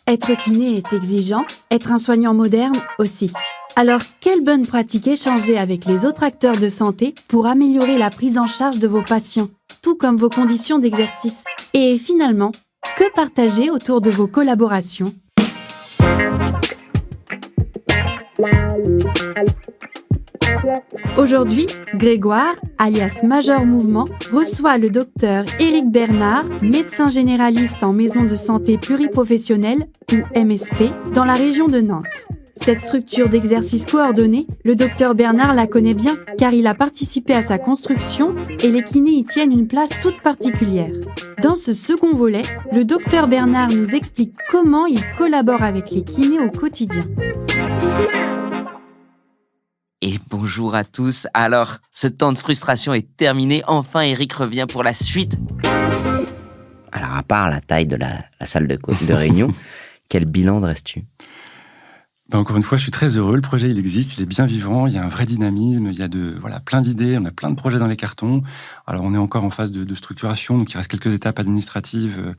Être kiné est exigeant, être un soignant moderne aussi. Alors, quelles bonnes pratiques échanger avec les autres acteurs de santé pour améliorer la prise en charge de vos patients, tout comme vos conditions d'exercice? Et finalement, que partager autour de vos collaborations? Aujourd'hui, Grégoire, alias Major Mouvement, reçoit le docteur Éric Bernard, médecin généraliste en maison de santé pluriprofessionnelle, ou MSP, dans la région de Nantes. Cette structure d'exercice coordonné, le docteur Bernard la connaît bien, car il a participé à sa construction et les kinés y tiennent une place toute particulière. Dans ce second volet, le docteur Bernard nous explique comment il collabore avec les kinés au quotidien. Et bonjour à tous. Alors, ce temps de frustration est terminé. Enfin, Eric revient pour la suite. Alors, à part la taille de la salle de réunion, quel bilan dresses-tu ? Encore une fois, je suis très heureux. Le projet, il existe, il est bien vivant. Il y a un vrai dynamisme. Il y a plein d'idées. On a plein de projets dans les cartons. Alors, on est encore en phase de structuration. Donc, il reste quelques étapes administratives.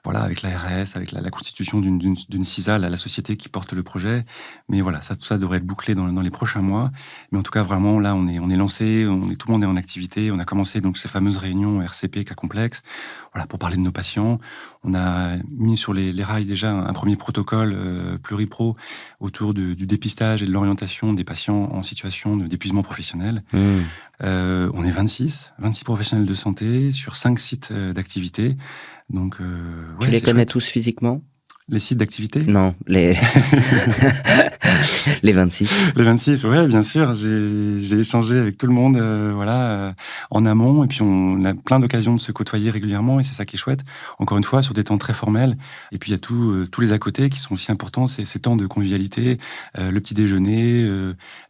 Avec l'ARS, avec la constitution d'une CISA, la société qui porte le projet. Mais voilà, tout ça devrait être bouclé dans les prochains mois. Mais en tout cas, vraiment, là, on est lancé. Tout le monde est en activité. On a commencé donc ces fameuses réunions RCP, cas complexes. Voilà, pour parler de nos patients. On a mis sur les rails déjà un premier protocole pluripro autour du dépistage et de l'orientation des patients en situation d'épuisement professionnel. On est 26 professionnels de santé sur 5 sites d'activité. Donc, tu les connais chouette. tous physiquement ? Les sites d'activité ? Non, les 26. Les 26, ouais, bien sûr. J'ai échangé avec tout le monde, en amont. Et puis, on a plein d'occasions de se côtoyer régulièrement. Et c'est ça qui est chouette. Encore une fois, sur des temps très formels. Et puis, il y a tous les à côté qui sont aussi importants. Ces temps de convivialité, le petit déjeuner,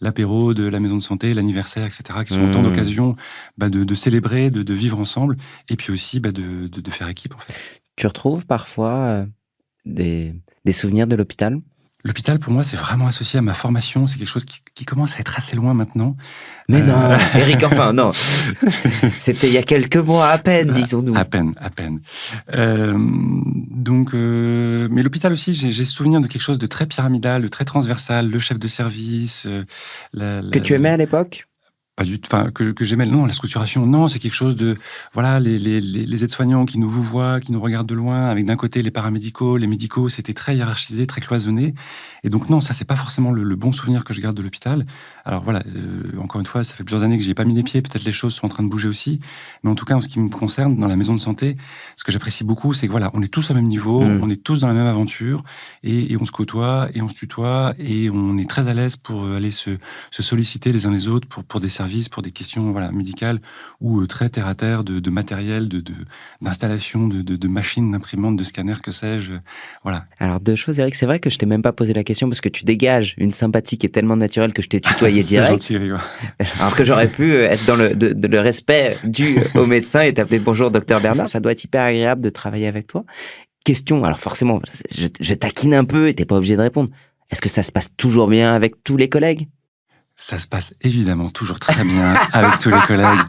l'apéro de la maison de santé, l'anniversaire, etc., qui sont autant d'occasions de célébrer, de vivre ensemble. Et puis aussi de faire équipe, en fait. Tu retrouves parfois des souvenirs de l'hôpital ? L'hôpital, pour moi, c'est vraiment associé à ma formation. C'est quelque chose qui commence à être assez loin maintenant. Mais non, Eric, enfin, non. C'était il y a quelques mois à peine, disons-nous. À peine. Mais l'hôpital aussi, j'ai souvenir de quelque chose de très pyramidal, de très transversal. Le chef de service. Que tu aimais à l'époque ? Pas du tout, que j'aimais. Non, la structuration, non, c'est quelque chose de, les aides-soignants qui nous voient, qui nous regardent de loin, avec d'un côté les paramédicaux, les médicaux, c'était très hiérarchisé, très cloisonné. Et donc non, ça c'est pas forcément le bon souvenir que je garde de l'hôpital. Alors voilà, encore une fois, ça fait plusieurs années que j'y ai pas mis les pieds, peut-être les choses sont en train de bouger aussi. Mais en tout cas, en ce qui me concerne, dans la maison de santé, ce que j'apprécie beaucoup, c'est que on est tous au même niveau, on est tous dans la même aventure, et on se côtoie, et on se tutoie, et on est très à l'aise pour aller se solliciter les uns les autres pour des services, pour des questions médicales ou très terre à terre de matériel, d'installation, de machines, d'imprimantes, de scanners, que sais-je. Voilà. Alors 2 choses, Eric, c'est vrai que je t'ai même pas posé la question parce que tu dégages une sympathie qui est tellement naturelle que je t'ai tutoyé direct. C'est gentil, alors que j'aurais pu être dans le respect dû au médecin et t'appeler bonjour docteur Bernard. Ça doit être hyper agréable de travailler avec toi. Question, alors forcément, je taquine un peu et t'es pas obligé de répondre. Est-ce que ça se passe toujours bien avec tous les collègues ? Ça se passe évidemment toujours très bien avec tous les collègues.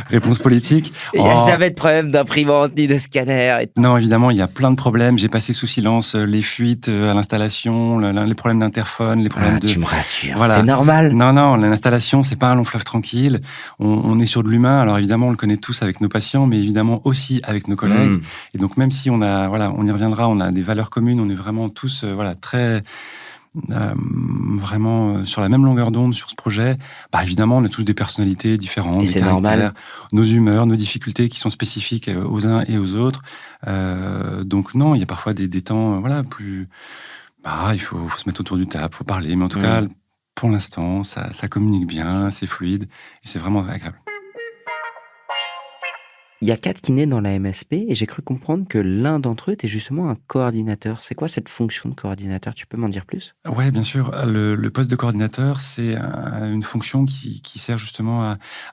Réponse politique. Il n'y a jamais de problème d'imprimante ni de scanner. Non, évidemment, il y a plein de problèmes. J'ai passé sous silence les fuites à l'installation, les problèmes d'interphone, les problèmes Tu me rassures, c'est normal. Non, l'installation, c'est pas un long fleuve tranquille. On est sur de l'humain. Alors évidemment, on le connaît tous avec nos patients, mais évidemment aussi avec nos collègues. Et donc même si on y reviendra, on a des valeurs communes, on est vraiment tous, très... vraiment sur la même longueur d'onde sur ce projet. Évidemment, on a tous des personnalités différentes, et des c'est caractères, normal. Nos humeurs, nos difficultés qui sont spécifiques aux uns et aux autres. Donc non, il y a parfois des temps plus... il faut se mettre autour du table, il faut parler. Mais en tout cas, pour l'instant, ça communique bien, c'est fluide et c'est vraiment agréable. Il y a 4 kinés dans la MSP et j'ai cru comprendre que l'un d'entre eux était justement un coordinateur. C'est quoi cette fonction de coordinateur ? Tu peux m'en dire plus ? Ouais, bien sûr. Le poste de coordinateur, c'est une fonction qui sert justement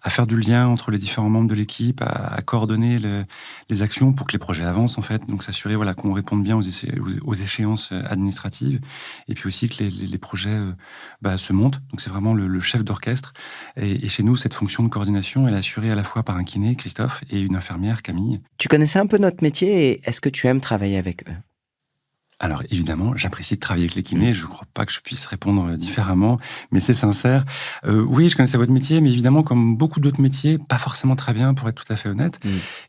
à faire du lien entre les différents membres de l'équipe, à coordonner les actions pour que les projets avancent, en fait. Donc, s'assurer qu'on réponde bien aux échéances administratives et puis aussi que les projets se montent. Donc, c'est vraiment le chef d'orchestre. Et chez nous, cette fonction de coordination, elle est assurée à la fois par un kiné, Christophe, et une infirmière, Camille. Tu connaissais un peu notre métier et est-ce que tu aimes travailler avec eux ? Alors évidemment, j'apprécie de travailler avec les kinés, je ne crois pas que je puisse répondre différemment, mais c'est sincère. Oui, je connaissais votre métier, mais évidemment, comme beaucoup d'autres métiers, pas forcément très bien, pour être tout à fait honnête.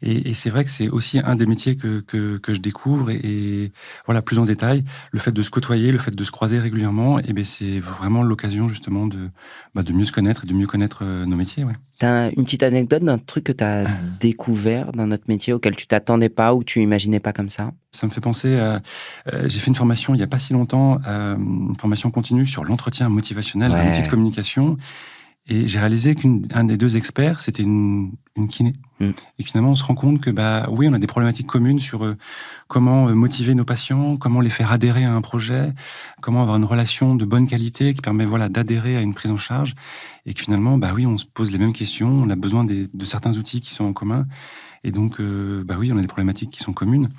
Et c'est vrai que c'est aussi un des métiers que je découvre, et voilà, plus en détail. Le fait de se côtoyer, le fait de se croiser régulièrement, et ben, c'est vraiment l'occasion justement de mieux se connaître et de mieux connaître nos métiers. Ouais. T'as une petite anecdote d'un truc que tu as découvert dans notre métier auquel tu t'attendais pas ou tu imaginais pas comme ça? Ça me fait penser à... j'ai fait une formation il n'y a pas si longtemps, une formation continue sur l'entretien motivationnel, un outil de communication. Et j'ai réalisé qu'un des deux experts, c'était une kiné. Et finalement, on se rend compte que, oui, on a des problématiques communes sur comment motiver nos patients, comment les faire adhérer à un projet, comment avoir une relation de bonne qualité qui permet d'adhérer à une prise en charge. Et que finalement, oui, on se pose les mêmes questions, on a besoin de certains outils qui sont en commun. Et donc, oui, on a des problématiques qui sont communes.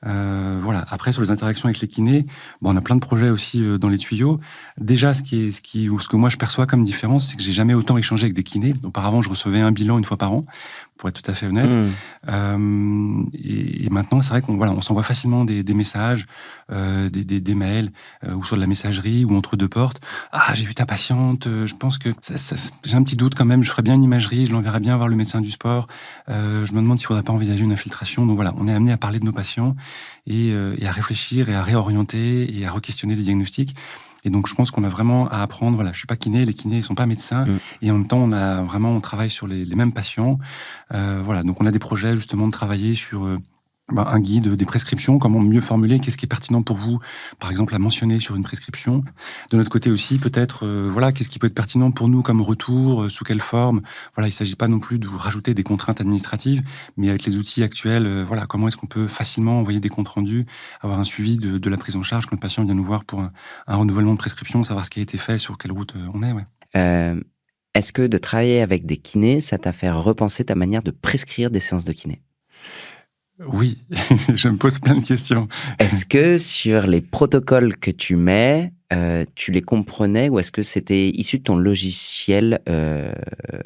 Voilà. Après, sur les interactions avec les kinés, on a plein de projets aussi dans les tuyaux. Déjà, ce que moi je perçois comme différence, c'est que j'ai jamais autant échangé avec des kinés. Auparavant, je recevais un bilan une fois par an, pour être tout à fait honnête. Et maintenant, c'est vrai qu'on s'envoie facilement des messages, des mails, ou sur de la messagerie, ou entre deux portes. Ah, j'ai vu ta patiente, je pense que j'ai un petit doute quand même, je ferais bien une imagerie, je l'enverrais bien voir le médecin du sport. Je me demande s'il faudrait pas envisager une infiltration. Donc voilà, on est amené à parler de nos patients et à réfléchir et à réorienter et à re-questionner des diagnostics. Et donc, je pense qu'on a vraiment à apprendre. Voilà, je suis pas kiné, les kinés, ils sont pas médecins. Et en même temps, on travaille sur les mêmes patients. Voilà, donc on a des projets justement de travailler sur un guide, des prescriptions, comment mieux formuler, qu'est-ce qui est pertinent pour vous, par exemple, à mentionner sur une prescription. De notre côté aussi, peut-être, qu'est-ce qui peut être pertinent pour nous comme retour, sous quelle forme. Voilà, il ne s'agit pas non plus de vous rajouter des contraintes administratives, mais avec les outils actuels, comment est-ce qu'on peut facilement envoyer des comptes rendus, avoir un suivi de la prise en charge quand le patient vient nous voir pour un renouvellement de prescription, savoir ce qui a été fait, sur quelle route on est. Ouais. Est-ce que de travailler avec des kinés, ça t'a fait repenser ta manière de prescrire des séances de kiné? Oui, je me pose plein de questions. Est-ce que sur les protocoles que tu mets, tu les comprenais ou est-ce que c'était issu de ton logiciel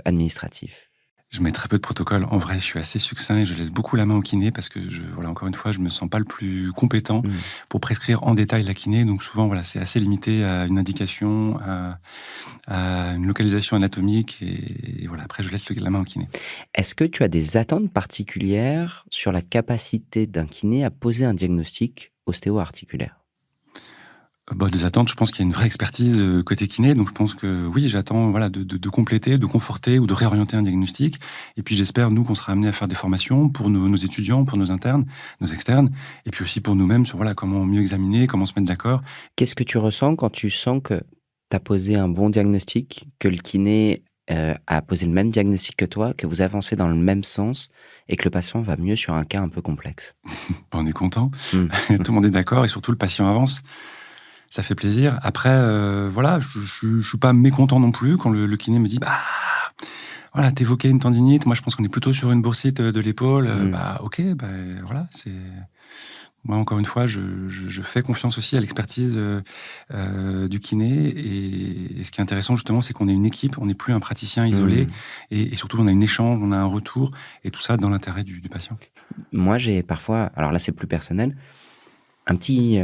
administratif? Je mets très peu de protocoles. En vrai, je suis assez succinct et je laisse beaucoup la main au kiné parce que, encore une fois, je me sens pas le plus compétent pour prescrire en détail la kiné. Donc souvent, c'est assez limité à une indication, à une localisation anatomique. Et voilà, après, je laisse la main au kiné. Est-ce que tu as des attentes particulières sur la capacité d'un kiné à poser un diagnostic ostéo-articulaire? Des attentes, je pense qu'il y a une vraie expertise côté kiné, donc je pense que oui, j'attends de compléter, de conforter ou de réorienter un diagnostic. Et puis j'espère, nous, qu'on sera amenés à faire des formations pour nos étudiants, pour nos internes, nos externes, et puis aussi pour nous-mêmes sur comment mieux examiner, comment se mettre d'accord. Qu'est-ce que tu ressens quand tu sens que tu as posé un bon diagnostic, que le kiné a posé le même diagnostic que toi, que vous avancez dans le même sens et que le patient va mieux sur un cas un peu complexe? On est content, tout le monde est d'accord et surtout le patient avance. Ça fait plaisir. Après, je suis pas mécontent non plus quand le kiné me dit t'évoquais une tendinite. Moi, je pense qu'on est plutôt sur une boursite de l'épaule. Ok, c'est... Moi, encore une fois, je fais confiance aussi à l'expertise du kiné. Et ce qui est intéressant, justement, c'est qu'on est une équipe. On n'est plus un praticien isolé. Et surtout, on a un échange, on a un retour. Et tout ça dans l'intérêt du patient. Moi, j'ai parfois... Alors là, c'est plus personnel. Un petit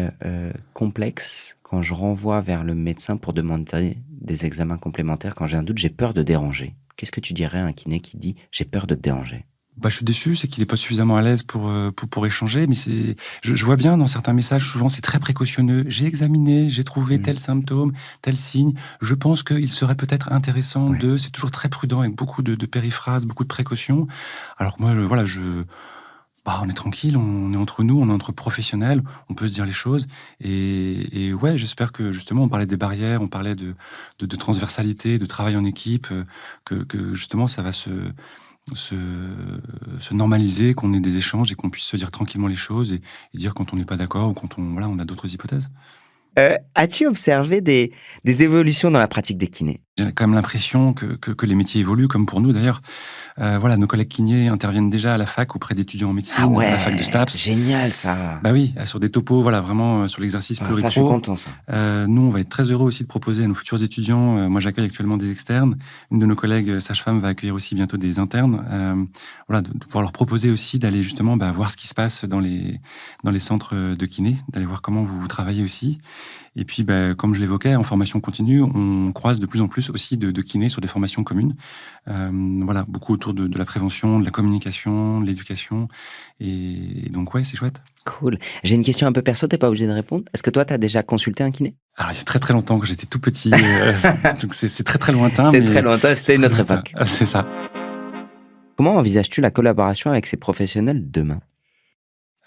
complexe quand je renvoie vers le médecin pour demander des examens complémentaires. Quand j'ai un doute, j'ai peur de déranger. Qu'est-ce que tu dirais à un kiné qui dit « j'ai peur de te déranger » ? Je suis déçu, c'est qu'il n'est pas suffisamment à l'aise pour échanger, mais je vois bien dans certains messages, souvent c'est très précautionneux. J'ai examiné, j'ai trouvé tel symptôme, tel signe. Je pense qu'il serait peut-être intéressant C'est toujours très prudent avec beaucoup de périphrases, beaucoup de précautions. Alors que moi, on est tranquille, on est entre nous, on est entre professionnels, on peut se dire les choses. Et j'espère que justement, on parlait des barrières, on parlait de transversalité, de travail en équipe, que justement, ça va se normaliser, qu'on ait des échanges et qu'on puisse se dire tranquillement les choses et dire quand on n'est pas d'accord ou quand on a d'autres hypothèses. As-tu observé des évolutions dans la pratique des kinés? J'ai quand même l'impression que les métiers évoluent, comme pour nous d'ailleurs. Voilà, nos collègues kinés interviennent déjà à la fac auprès d'étudiants en médecine, à la fac de STAPS. Génial ça. Bah oui, sur des topos, voilà, vraiment sur l'exercice pluri-pro. Ça, je suis content ça. Nous, on va être très heureux aussi de proposer à nos futurs étudiants. Moi, j'accueille actuellement des externes. Une de nos collègues sages-femmes va accueillir aussi bientôt des internes. Voilà, de pouvoir leur proposer aussi d'aller justement voir ce qui se passe dans les centres de kiné, d'aller voir comment vous travaillez aussi. Et puis, comme je l'évoquais, en formation continue, on croise de plus en plus aussi de kinés sur des formations communes. Voilà, beaucoup autour de la prévention, de la communication, de l'éducation. Et donc, ouais, c'est chouette. Cool. J'ai une question un peu perso, t'es pas obligé de répondre. Est-ce que toi, t'as déjà consulté un kiné? Alors, il y a très très longtemps, que j'étais tout petit. Donc, c'est très très lointain. C'est très lointain, c'était une autre époque. C'est ça. Comment envisages-tu la collaboration avec ces professionnels demain?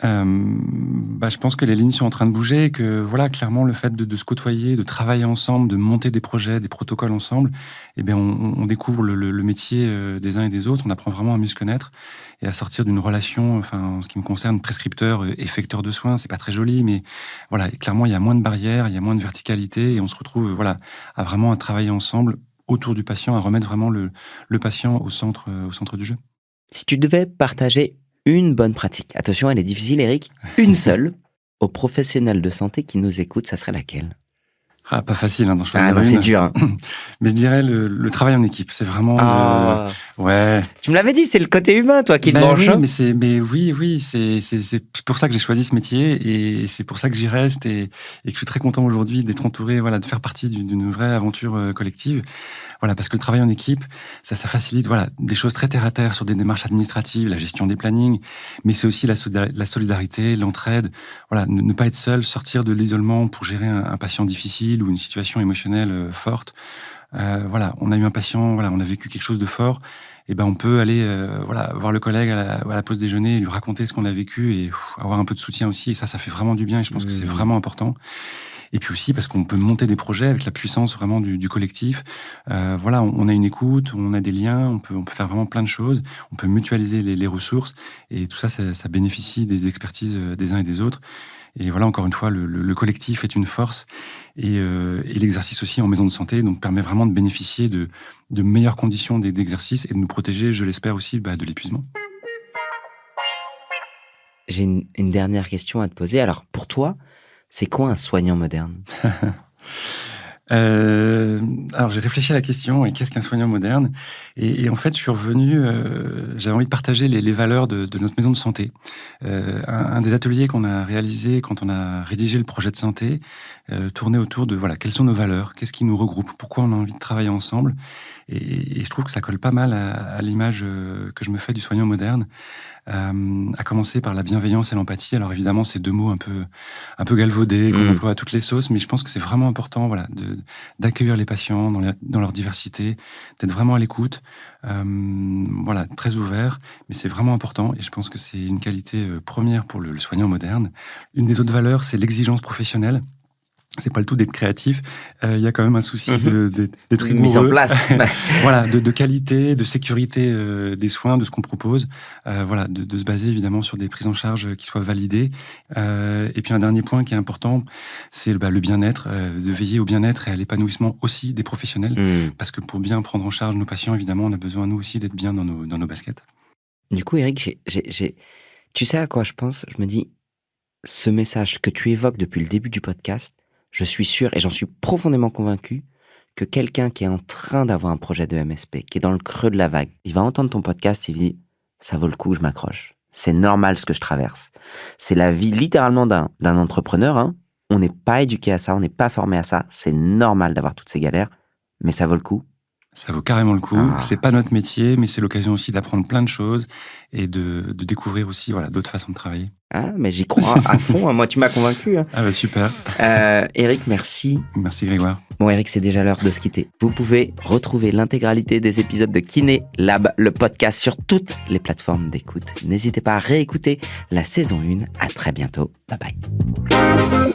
Je pense que les lignes sont en train de bouger et que voilà, clairement, le fait de se côtoyer, de travailler ensemble, de monter des projets, des protocoles ensemble, on découvre le métier des uns et des autres. On apprend vraiment à mieux se connaître et à sortir d'une relation, en ce qui me concerne, prescripteur-effecteur de soins. C'est pas très joli, mais voilà, clairement, il y a moins de barrières, il y a moins de verticalité et on se retrouve à vraiment travailler ensemble autour du patient, à remettre vraiment le patient au centre du jeu. Si tu devais partager une bonne pratique, attention, elle est difficile, Eric, une seule, aux professionnels de santé qui nous écoutent, ça serait laquelle? Pas facile d'en choisir une. C'est dur. Hein. Mais je dirais le travail en équipe. C'est vraiment ouais. Tu me l'avais dit, c'est le côté humain, toi, qui te branche. Oui, c'est pour ça que j'ai choisi ce métier et c'est pour ça que j'y reste et que je suis très content aujourd'hui d'être entouré, de faire partie d'une vraie aventure collective. Voilà, parce que le travail en équipe, ça facilite des choses très terre à terre sur des démarches administratives, la gestion des plannings, mais c'est aussi la solidarité, l'entraide. Voilà, ne pas être seul, sortir de l'isolement pour gérer un patient difficile ou une situation émotionnelle forte. On a eu un patient, on a vécu quelque chose de fort. Et on peut aller voir le collègue à la pause déjeuner, lui raconter ce qu'on a vécu et avoir un peu de soutien aussi. Et ça fait vraiment du bien. Et je pense que c'est vraiment important. Et puis aussi parce qu'on peut monter des projets avec la puissance vraiment du collectif. On a une écoute, on a des liens, on peut faire vraiment plein de choses. On peut mutualiser les ressources et tout ça bénéficie des expertises des uns et des autres. Et voilà, encore une fois, le collectif est une force et l'exercice aussi en maison de santé donc permet vraiment de bénéficier de meilleures conditions d'exercice et de nous protéger, je l'espère aussi, de l'épuisement. J'ai une dernière question à te poser. Alors, pour toi, c'est quoi un soignant moderne? Alors j'ai réfléchi à la question et qu'est-ce qu'un soignant moderne et en fait je suis revenu, j'avais envie de partager les valeurs de notre maison de santé. Un des ateliers qu'on a réalisé quand on a rédigé le projet de santé tournait autour de quelles sont nos valeurs, qu'est-ce qui nous regroupe, pourquoi on a envie de travailler ensemble et je trouve que ça colle pas mal à l'image que je me fais du soignant moderne. À commencer par la bienveillance et l'empathie. Alors évidemment, c'est deux mots un peu galvaudés qu'on emploie à toutes les sauces, mais je pense que c'est vraiment important, d'accueillir les patients dans leur diversité, d'être vraiment à l'écoute, très ouvert, mais c'est vraiment important et je pense que c'est une qualité première pour le soignant moderne. Une des autres valeurs, c'est l'exigence professionnelle. C'est pas le tout d'être créatif. Il y a quand même un souci d'être rigoureux. Mise en place. de qualité, de sécurité des soins, de ce qu'on propose. De se baser évidemment sur des prises en charge qui soient validées. Et puis un dernier point qui est important, c'est le bien-être, de veiller au bien-être et à l'épanouissement aussi des professionnels. Parce que pour bien prendre en charge nos patients, évidemment, on a besoin nous aussi d'être bien dans nos baskets. Du coup, Eric, tu sais à quoi je pense? Je me dis, ce message que tu évoques depuis le début du podcast, je suis sûr, et j'en suis profondément convaincu, que quelqu'un qui est en train d'avoir un projet de MSP, qui est dans le creux de la vague, il va entendre ton podcast, il dit « ça vaut le coup, je m'accroche. C'est normal ce que je traverse. » C'est la vie littéralement d'un entrepreneur. Hein. On n'est pas éduqué à ça, on n'est pas formé à ça. C'est normal d'avoir toutes ces galères, mais ça vaut le coup. Ça vaut carrément le coup. C'est pas notre métier, mais c'est l'occasion aussi d'apprendre plein de choses et de découvrir aussi d'autres façons de travailler. Ah, mais j'y crois à fond. Moi, tu m'as convaincu. Hein. Ah super. Eric, merci. Merci Grégoire. Bon, Eric, c'est déjà l'heure de se quitter. Vous pouvez retrouver l'intégralité des épisodes de Kiné Lab, le podcast, sur toutes les plateformes d'écoute. N'hésitez pas à réécouter la saison 1. À très bientôt. Bye bye.